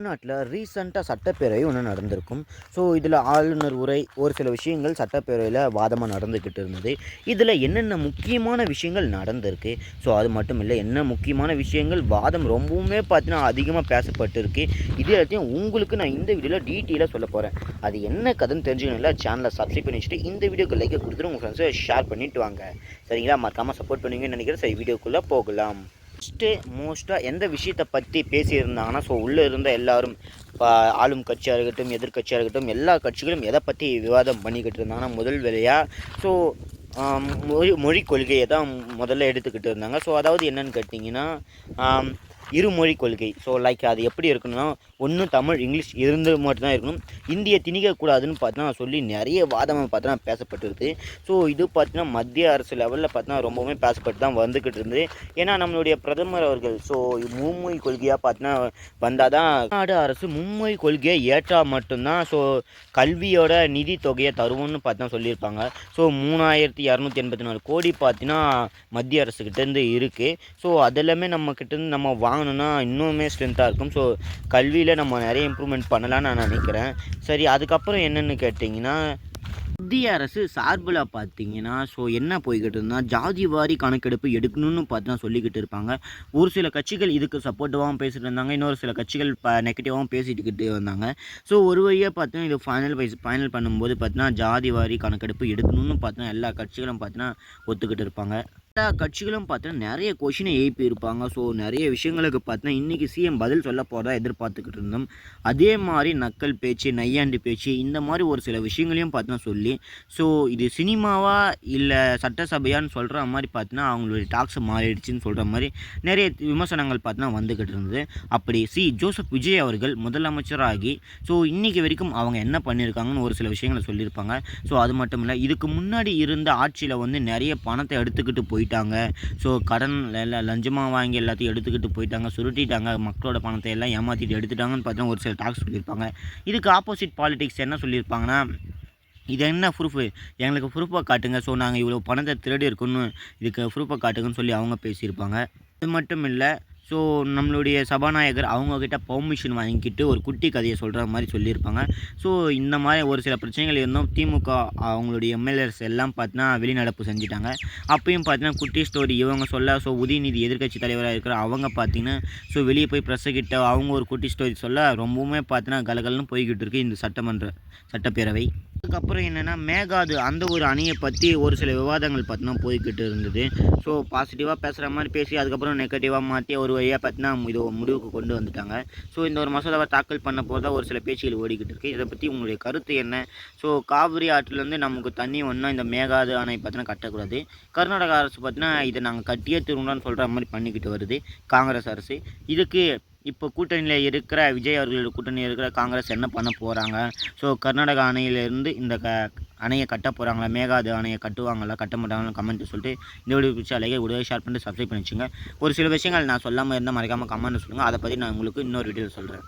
தமிழ்நாட்டில் ரீசெண்டாக சட்டப்பேரவை ஒன்று நடந்திருக்கும். ஸோ இதில் ஆளுநர் உரை ஒரு சில விஷயங்கள் சட்டப்பேரவையில் வாதமாக நடந்துக்கிட்டு இருந்தது. இதில் என்னென்ன முக்கியமான விஷயங்கள் நடந்திருக்கு, ஸோ அது மட்டும் இல்லை என்ன முக்கியமான விஷயங்கள் வாதம் ரொம்பவுமே பார்த்தீங்கன்னா அதிகமாக பேசப்பட்டிருக்கு. இது எல்லாத்தையும் உங்களுக்கு நான் இந்த வீடியோவில் டீட்டெயிலாக சொல்ல போகிறேன். அது என்ன கதைன்னு தெரிஞ்சுக்கணும்ல, சேனலை சப்ஸ்கிரைப் பண்ணி வச்சுட்டு இந்த வீடியோக்கு லைக்கை கொடுத்துட்டு உங்கள் ஃப்ரெண்ட்ஸை ஷேர் பண்ணிவிட்டு வாங்க. சரிங்களா? மறக்காமல் சப்போர்ட் பண்ணுவீங்கன்னு நினைக்கிறேன். சரி, வீடியோக்குள்ளே போகலாம். மோஸ்ட்டாக எந்த விஷயத்தை பற்றி பேசியிருந்தாங்கன்னா, ஸோ உள்ளே இருந்த எல்லாரும் ஆளும் கட்சியாக இருக்கட்டும், எதிர்கட்சியாக இருக்கட்டும், எல்லா கட்சிகளும் எதை பற்றி விவாதம் பண்ணிக்கிட்டு இருந்தாங்கன்னா, முதல் வேலையாக ஸோ மொழி கொள்கையை தான் முதல்ல எடுத்துக்கிட்டு இருந்தாங்க. ஸோ அதாவது என்னென்னு கேட்டிங்கன்னா, இருமொழி கொள்கை. ஸோ லைக் அது எப்படி இருக்கணும்னா, ஒன்று தமிழ் இங்கிலீஷ் இருந்து மட்டும்தான் இருக்கணும், இந்தியை திணிக்கக்கூடாதுன்னு பார்த்தீங்கன்னா சொல்லி நிறைய வாதமாக பார்த்தீங்கன்னா பேசப்பட்டிருக்கு. ஸோ இது பார்த்தீங்கன்னா மத்திய அரசு லெவலில் பார்த்தீங்கன்னா ரொம்பவுமே பேசப்பட்டு தான் வந்துக்கிட்டு இருந்தது. ஏன்னா நம்மளுடைய பிரதமர் அவர்கள் ஸோ மும்மொழி கொள்கையாக பார்த்தீங்கன்னா வந்தால் தான் தமிழ்நாடு அரசு மும்மொழி கொள்கையை ஏற்றால் மட்டும்தான் ஸோ கல்வியோட நிதி தொகையை தருவோம்னு பார்த்தீங்கன்னா சொல்லியிருப்பாங்க. ஸோ 3284 கோடி பார்த்தீங்கன்னா மத்திய அரசுக்கிட்டேருந்து இருக்குது. ஸோ அதெல்லாமே நம்மக்கிட்டேருந்து நம்ம வாங்கணுன்னா இன்னுமே ஸ்ட்ரென்த்தாக இருக்கும். ஸோ கல்வியில் நம்ம நிறைய இம்ப்ரூவ்மெண்ட் பண்ணலான்னு நான் நினைக்கிறேன். சரி, அதுக்கப்புறம் என்னென்னு கேட்டிங்கன்னா, மத்திய அரசு சார்பில் பார்த்தீங்கன்னா ஸோ என்ன போய்கிட்டு இருந்தால் ஜாதி வாரி கணக்கெடுப்பு எடுக்கணும்னு பார்த்தீங்கன்னா சொல்லிக்கிட்டு இருப்பாங்க. ஒரு சில கட்சிகள் இதுக்கு சப்போர்ட்டிவாகவும் பேசிகிட்டு இருந்தாங்க, இன்னொரு சில கட்சிகள் நெகட்டிவாகவும் பேசிட்டுக்கிட்டு வந்தாங்க. ஸோ ஒரு வழியாக பார்த்தீங்கன்னா இது ஃபைனல் பண்ணும்போது பார்த்தீங்கன்னா ஜாதி வாரி கணக்கெடுப்பு எடுக்கணும்னு பார்த்தீங்கன்னா எல்லா கட்சிகளும் பார்த்தீங்கன்னா ஒத்துக்கிட்டு இருப்பாங்க. எல்லா கட்சிகளும் பார்த்தீங்கன்னா நிறைய கொஷினை எழுப்பி இருப்பாங்க. ஸோ நிறைய விஷயங்களுக்கு பார்த்தீங்கன்னா இன்றைக்கி சிஎம் பதில் சொல்ல போகிறதா எதிர்பார்த்துக்கிட்டு இருந்தோம். அதே மாதிரி நக்கல் பேச்சு, நையாண்டி பேச்சு, இந்த மாதிரி ஒரு சில விஷயங்களையும் பார்த்தீங்கன்னா சொல்லி ஸோ இது சினிமாவா இல்லை சட்டசபையான்னு சொல்கிற மாதிரி பார்த்தீங்கன்னா அவங்களுடைய டாக்ஸ் மாறிடுச்சுன்னு சொல்கிற மாதிரி நிறைய விமர்சனங்கள் பார்த்தீங்கன்னா வந்துக்கிட்டு இருந்தது. அப்படி ஜோசப் விஜய் அவர்கள் முதலமைச்சராகி ஸோ இன்றைக்கி வரைக்கும் அவங்க என்ன பண்ணியிருக்காங்கன்னு ஒரு சில விஷயங்களை சொல்லியிருப்பாங்க. ஸோ அது மட்டும் இல்லை, இதுக்கு முன்னாடி இருந்த ஆட்சியில் வந்து நிறைய பணத்தை எடுத்துக்கிட்டு போயிட்டாங்க. ஸோ கடன் எல்லாம் லஞ்சமாக வாங்கி எல்லாத்தையும் எடுத்துக்கிட்டு போயிட்டாங்க, சுருட்டிட்டாங்க, மக்களோட பணத்தை எல்லாம் ஏமாற்றிட்டு எடுத்துட்டாங்கன்னு பார்த்தீங்கன்னா ஒரு சில டாக்ஸ் சொல்லியிருப்பாங்க. இதுக்கு ஆப்போசிட் பாலிடிக்ஸ் என்ன சொல்லியிருப்பாங்கன்னா, இது என்ன ப்ரூஃபு, எங்களுக்கு ப்ரூஃபாக காட்டுங்க, ஸோ நாங்கள் இவ்வளோ பணத்தை திருடி இருக்கோன்னு இதுக்கு ப்ரூஃபாக காட்டுங்கன்னு சொல்லி அவங்க பேசியிருப்பாங்க. அது மட்டும் இல்லை, ஸோ நம்மளுடைய சபாநாயகர் அவங்கக்கிட்ட பர்மிஷன் வாங்கிக்கிட்டு ஒரு குட்டி கதையை சொல்கிற மாதிரி சொல்லியிருப்பாங்க. ஸோ இந்த மாதிரி ஒரு சில பிரச்சனைகள் இருந்தும் திமுக அவங்களுடைய எம்எல்ஏஸ் எல்லாம் பார்த்தீங்கன்னா வெளிநடப்பு செஞ்சுட்டாங்க. அப்பயும் பார்த்தீங்கன்னா குட்டி ஸ்டோரி இவங்க சொல்ல, ஸோ உதயநிதி எதிர்க்கட்சி தலைவராக இருக்கிற அவங்க பார்த்தீங்கன்னா ஸோ வெளியே போய் ப்ரெஸ்ஸுக்கிட்ட அவங்க ஒரு குட்டி ஸ்டோரி சொல்ல ரொம்பவுமே பார்த்தீங்கன்னா கலகலன்னு போய்கிட்டு இருக்குது இந்த சட்டப்பேரவை. அதுக்கப்புறம் என்னென்னா, மேகாது அந்த ஒரு அணியை பற்றி ஒரு சில விவாதங்கள் பார்த்தீங்கன்னா போய்கிட்டு இருந்தது. ஸோ பாசிட்டிவாக பேசுகிற மாதிரி பேசி அதுக்கப்புறம் நெகட்டிவாக மாற்றி ஒரு வழியாக பார்த்தீங்கன்னா இது முடிவுக்கு கொண்டு வந்துட்டாங்க. ஸோ இந்த ஒரு மசோதாவை தாக்கல் பண்ண போது தான் ஒரு சில பேச்சுகள் ஓடிக்கிட்டு இருக்குது. இதை பற்றி உங்களுடைய கருத்து என்ன? ஸோ காவிரி ஆற்றிலேருந்து நமக்கு தண்ணி ஒன்றா இந்த மேகாது அணை பார்த்தீங்கன்னா கட்டக்கூடாது, கர்நாடக அரசு பார்த்தீங்கன்னா இதை நாங்கள் கட்டியே திரும்பலான்னு சொல்கிற மாதிரி பண்ணிக்கிட்டு வருது காங்கிரஸ் அரசு. இதுக்கு இப்போ கூட்டணியில் இருக்கிற விஜய் அவர்களோட கூட்டணியில் இருக்கிற காங்கிரஸ் என்ன பண்ண போகிறாங்க? ஸோ கர்நாடக அணையிலேருந்து இந்த அணையை கட்ட போகிறாங்களா, மேகாது அணையை கட்டுவாங்களா, கட்ட மாட்டாங்கன்னு கமெண்ட் சொல்லிட்டு இந்த வீடியோ பிடிச்சி அழகாக உடனே ஷேர் பண்ணிட்டு சப்ஸ்கிரைப் பண்ணி வச்சுங்க. ஒரு சில விஷயங்கள் நான் சொல்லாமல் இருந்தால் மறக்காமல் கமெண்ட் சொல்லுங்கள், அதை பற்றி நான் உங்களுக்கு இன்னொரு வீடியோவில் சொல்கிறேன்.